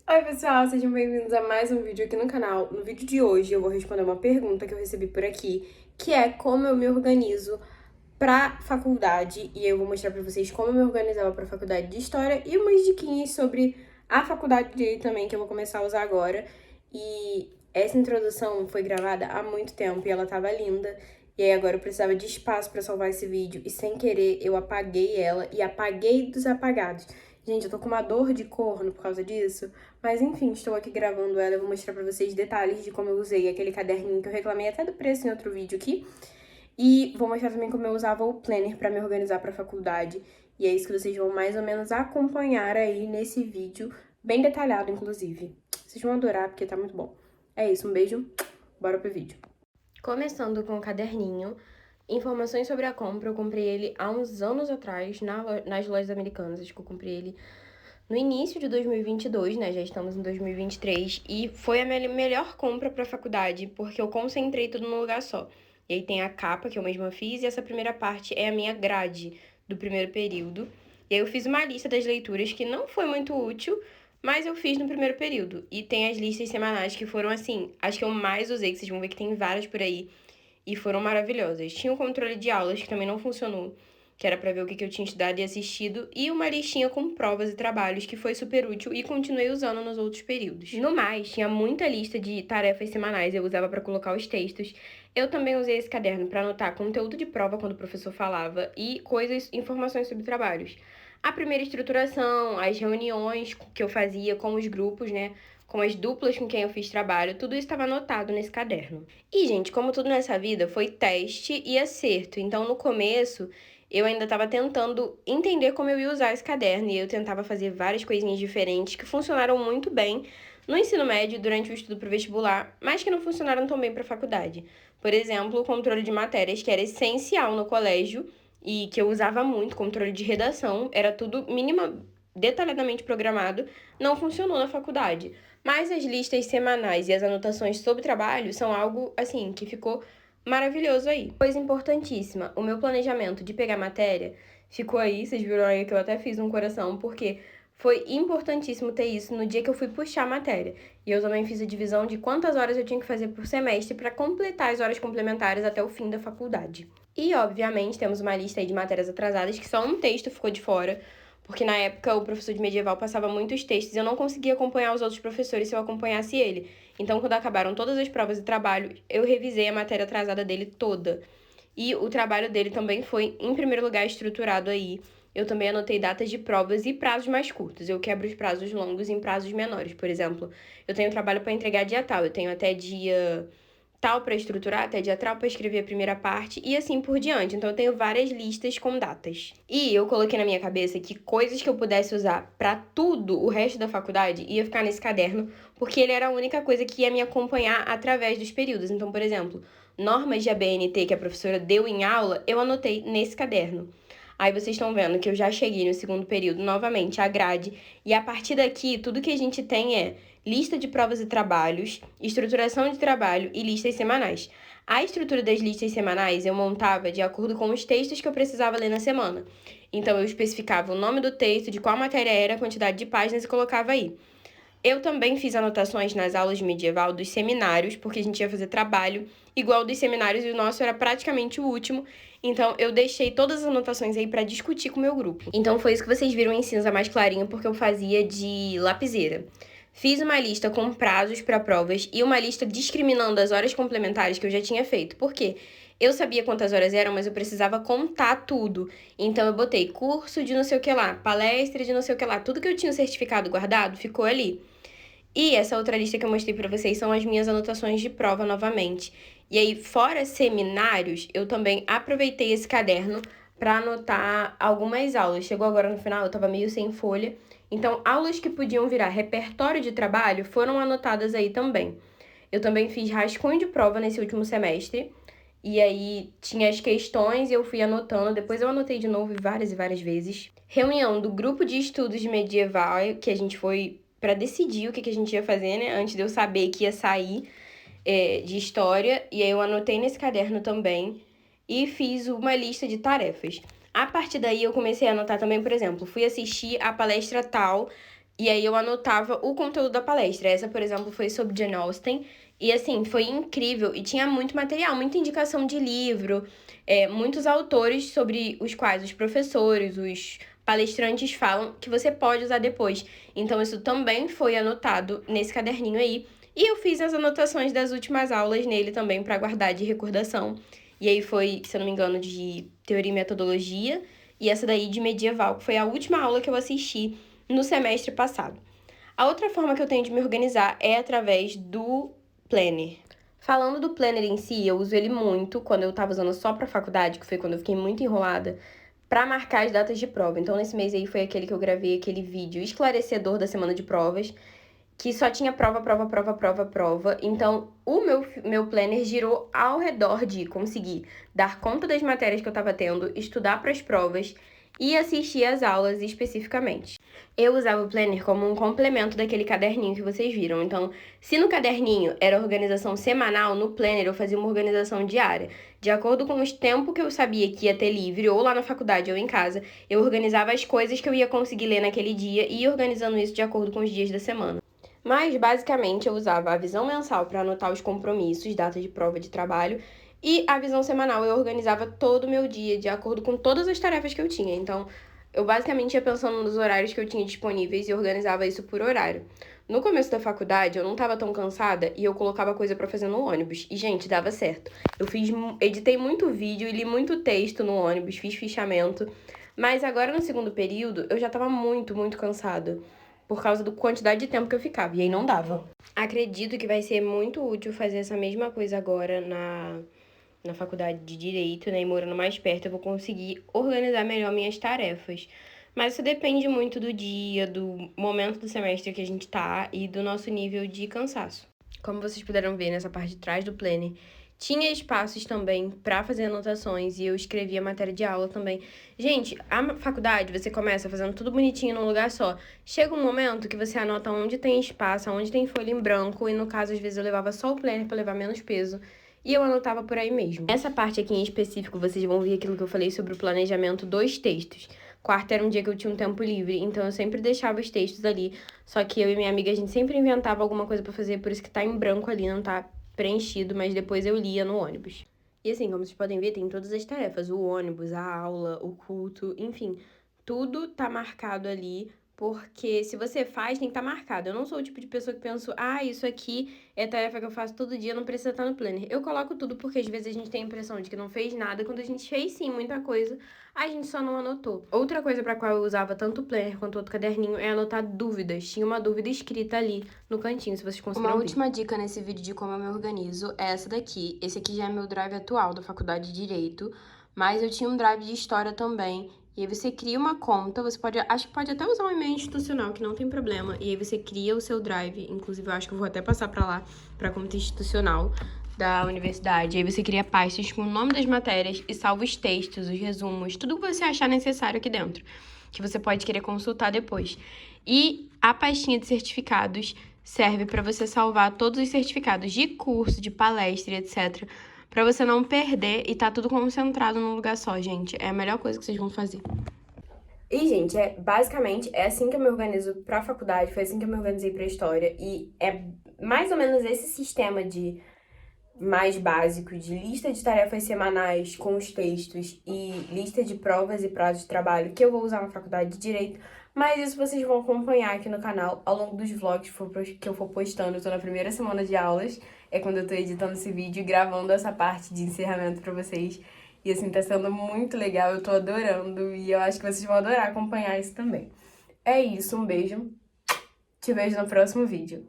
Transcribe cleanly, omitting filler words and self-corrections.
Oi pessoal, sejam bem-vindos a mais um vídeo aqui no canal. No vídeo de hoje eu vou responder uma pergunta que eu recebi por aqui, que é como eu me organizo pra faculdade, e eu vou mostrar pra vocês como eu me organizava pra faculdade de História e umas diquinhas sobre a faculdade de Direito também, que eu vou começar a usar agora. E essa introdução foi gravada há muito tempo e ela tava linda, e aí agora eu precisava de espaço pra salvar esse vídeo, e sem querer eu apaguei ela e apaguei dos apagados. Gente, eu tô com uma dor de corno por causa disso, mas enfim, estou aqui gravando ela. Eu vou mostrar pra vocês detalhes de como eu usei aquele caderninho que eu reclamei até do preço em outro vídeo aqui. E vou mostrar também como eu usava o Planner pra me organizar pra faculdade. E é isso que vocês vão mais ou menos acompanhar aí nesse vídeo, bem detalhado, inclusive. Vocês vão adorar, porque tá muito bom. É isso, um beijo, bora pro vídeo. Começando com o caderninho, informações sobre a compra. Eu comprei ele há uns anos atrás, nas lojas americanas. Acho que eu comprei ele no início de 2022, né? Já estamos em 2023, e foi a minha melhor compra para a faculdade, porque eu concentrei tudo num lugar só. E aí tem a capa que eu mesma fiz, e essa primeira parte é a minha grade do primeiro período. E aí eu fiz uma lista das leituras que não foi muito útil, mas eu fiz no primeiro período. E tem as listas semanais que foram, assim, as que eu mais usei, que vocês vão ver que tem várias por aí, e foram maravilhosas. Tinha o controle de aulas, que também não funcionou, que era para ver o que eu tinha estudado e assistido, e uma listinha com provas e trabalhos, que foi super útil e continuei usando nos outros períodos. No mais, tinha muita lista de tarefas semanais, eu usava para colocar os textos. Eu também usei esse caderno para anotar conteúdo de prova quando o professor falava e coisas, informações sobre trabalhos. A primeira estruturação, as reuniões que eu fazia com os grupos, né? Com as duplas com quem eu fiz trabalho, tudo isso estava anotado nesse caderno. E, gente, como tudo nessa vida, foi teste e acerto. Então, no começo, eu ainda estava tentando entender como eu ia usar esse caderno, e eu tentava fazer várias coisinhas diferentes que funcionaram muito bem no ensino médio durante o estudo para o vestibular, mas que não funcionaram tão bem para a faculdade. Por exemplo, o controle de matérias, que era essencial no colégio e que eu usava muito, controle de redação, era tudo detalhadamente programado, não funcionou na faculdade. Mas as listas semanais e as anotações sobre trabalho são algo, assim, que ficou maravilhoso aí. Coisa importantíssima, o meu planejamento de pegar matéria ficou aí, vocês viram aí que eu até fiz um coração, porque foi importantíssimo ter isso no dia que eu fui puxar a matéria. E eu também fiz a divisão de quantas horas eu tinha que fazer por semestre para completar as horas complementares até o fim da faculdade. E, obviamente, temos uma lista aí de matérias atrasadas que só um texto ficou de fora, porque na época o professor de medieval passava muitos textos e eu não conseguia acompanhar os outros professores se eu acompanhasse ele. Então, quando acabaram todas as provas e trabalho, eu revisei a matéria atrasada dele toda. E o trabalho dele também foi, em primeiro lugar, estruturado aí. Eu também anotei datas de provas e prazos mais curtos. Eu quebro os prazos longos em prazos menores. Por exemplo, eu tenho trabalho para entregar dia tal, eu tenho até dia tal para estruturar, até dia tal para escrever a primeira parte e assim por diante. Então eu tenho várias listas com datas. E eu coloquei na minha cabeça que coisas que eu pudesse usar para tudo o resto da faculdade ia ficar nesse caderno, porque ele era a única coisa que ia me acompanhar através dos períodos. Então, por exemplo, normas de ABNT que a professora deu em aula, eu anotei nesse caderno. Aí vocês estão vendo que eu já cheguei no segundo período, novamente, a grade, e a partir daqui, tudo que a gente tem é lista de provas e trabalhos, estruturação de trabalho e listas semanais. A estrutura das listas semanais eu montava de acordo com os textos que eu precisava ler na semana. Então, eu especificava o nome do texto, de qual matéria era, a quantidade de páginas e colocava aí. Eu também fiz anotações nas aulas de medieval dos seminários, porque a gente ia fazer trabalho igual dos seminários e o nosso era praticamente o último. Então, eu deixei todas as anotações aí para discutir com o meu grupo. Então, foi isso que vocês viram em cinza mais clarinho, porque eu fazia de lapiseira. Fiz uma lista com prazos para provas e uma lista discriminando as horas complementares que eu já tinha feito. Por quê? Eu sabia quantas horas eram, mas eu precisava contar tudo. Então, eu botei curso de não sei o que lá, palestra de não sei o que lá. Tudo que eu tinha certificado guardado ficou ali. E essa outra lista que eu mostrei pra vocês são as minhas anotações de prova novamente. E aí, fora seminários, eu também aproveitei esse caderno para anotar algumas aulas. Chegou agora no final, eu tava meio sem folha. Então, aulas que podiam virar repertório de trabalho foram anotadas aí também. Eu também fiz rascunho de prova nesse último semestre. E aí, tinha as questões e eu fui anotando. Depois eu anotei de novo várias e várias vezes. Reunião do grupo de estudos medieval, que a gente foi para decidir o que a gente ia fazer, né? Antes de eu saber que ia sair de história. E aí eu anotei nesse caderno também e fiz uma lista de tarefas. A partir daí eu comecei a anotar também, por exemplo, fui assistir a palestra tal E aí eu anotava o conteúdo da palestra. Essa, por exemplo, foi sobre Jane Austen. E assim, foi incrível. E tinha muito material, muita indicação de livro, muitos autores sobre os quais os professores, os palestrantes falam que você pode usar depois. Então, isso também foi anotado nesse caderninho aí. E eu fiz as anotações das últimas aulas nele também para guardar de recordação. E aí foi, se eu não me engano, de teoria e metodologia. E essa daí de medieval, que foi a última aula que eu assisti no semestre passado. A outra forma que eu tenho de me organizar é através do planner. Falando do planner em si, eu uso ele muito quando eu tava usando só pra faculdade, que foi quando eu fiquei muito enrolada, pra marcar as datas de prova. Então, nesse mês aí foi aquele que eu gravei aquele vídeo esclarecedor da semana de provas, que só tinha prova, prova, prova, prova, prova. Então, o meu planner girou ao redor de conseguir dar conta das matérias que eu tava tendo, estudar para as provas e assistir às aulas especificamente. Eu usava o planner como um complemento daquele caderninho que vocês viram. Então, se no caderninho era organização semanal, no planner eu fazia uma organização diária. De acordo com os tempos que eu sabia que ia ter livre, ou lá na faculdade ou em casa, eu organizava as coisas que eu ia conseguir ler naquele dia e ia organizando isso de acordo com os dias da semana. Mas, basicamente, eu usava a visão mensal para anotar os compromissos, datas de prova de trabalho, e a visão semanal eu organizava todo o meu dia de acordo com todas as tarefas que eu tinha. Então, eu basicamente ia pensando nos horários que eu tinha disponíveis e organizava isso por horário. No começo da faculdade, eu não tava tão cansada e eu colocava coisa pra fazer no ônibus. E, gente, dava certo. Editei muito vídeo e li muito texto no ônibus, fiz fichamento. Mas agora, no segundo período, eu já tava muito, muito cansada por causa da quantidade de tempo que eu ficava, e aí não dava. Acredito que vai ser muito útil fazer essa mesma coisa agora na faculdade de Direito, né, e morando mais perto, eu vou conseguir organizar melhor minhas tarefas. Mas isso depende muito do dia, do momento do semestre que a gente tá e do nosso nível de cansaço. Como vocês puderam ver nessa parte de trás do planner, tinha espaços também para fazer anotações e eu escrevia matéria de aula também. Gente, a faculdade você começa fazendo tudo bonitinho num lugar só. Chega um momento que você anota onde tem espaço, onde tem folha em branco, e no caso, às vezes eu levava só o planner para levar menos peso. E eu anotava por aí mesmo. Nessa parte aqui em específico, vocês vão ver aquilo que eu falei sobre o planejamento dos textos. Quarta era um dia que eu tinha um tempo livre, então eu sempre deixava os textos ali. Só que eu e minha amiga, a gente sempre inventava alguma coisa pra fazer, por isso que tá em branco ali, não tá preenchido, mas depois eu lia no ônibus. E assim, como vocês podem ver, tem todas as tarefas, o ônibus, a aula, o culto, enfim, tudo tá marcado ali, porque se você faz, tem que estar marcado. Eu não sou o tipo de pessoa que penso, isso aqui é tarefa que eu faço todo dia, não precisa estar no planner. Eu coloco tudo porque às vezes a gente tem a impressão de que não fez nada, quando a gente fez sim muita coisa, a gente só não anotou. Outra coisa pra qual eu usava tanto o planner quanto outro caderninho é anotar dúvidas. Tinha uma dúvida escrita ali no cantinho, se vocês conseguiram ver. Uma última dica nesse vídeo de como eu me organizo é essa daqui. Esse aqui já é meu drive atual da faculdade de Direito, mas eu tinha um drive de História também. E aí você cria uma conta, você pode, acho que pode até usar um e-mail institucional, que não tem problema. E aí você cria o seu drive, inclusive eu acho que eu vou até passar pra lá, pra conta institucional da universidade. E aí você cria pastas com o nome das matérias e salva os textos, os resumos, tudo que você achar necessário aqui dentro, que você pode querer consultar depois. E a pastinha de certificados serve para você salvar todos os certificados de curso, de palestra, etc., pra você não perder e tá tudo concentrado num lugar só, gente. É a melhor coisa que vocês vão fazer. E, gente, basicamente é assim que eu me organizo pra faculdade, foi assim que eu me organizei pra história. E é mais ou menos esse sistema de mais básico de lista de tarefas semanais com os textos e lista de provas e prazos de trabalho que eu vou usar na faculdade de Direito, mas isso vocês vão acompanhar aqui no canal ao longo dos vlogs que eu for postando. Eu tô na primeira semana de aulas, é quando eu tô editando esse vídeo e gravando essa parte de encerramento pra vocês. E assim, tá sendo muito legal, eu tô adorando e eu acho que vocês vão adorar acompanhar isso também. É isso, um beijo, te vejo no próximo vídeo.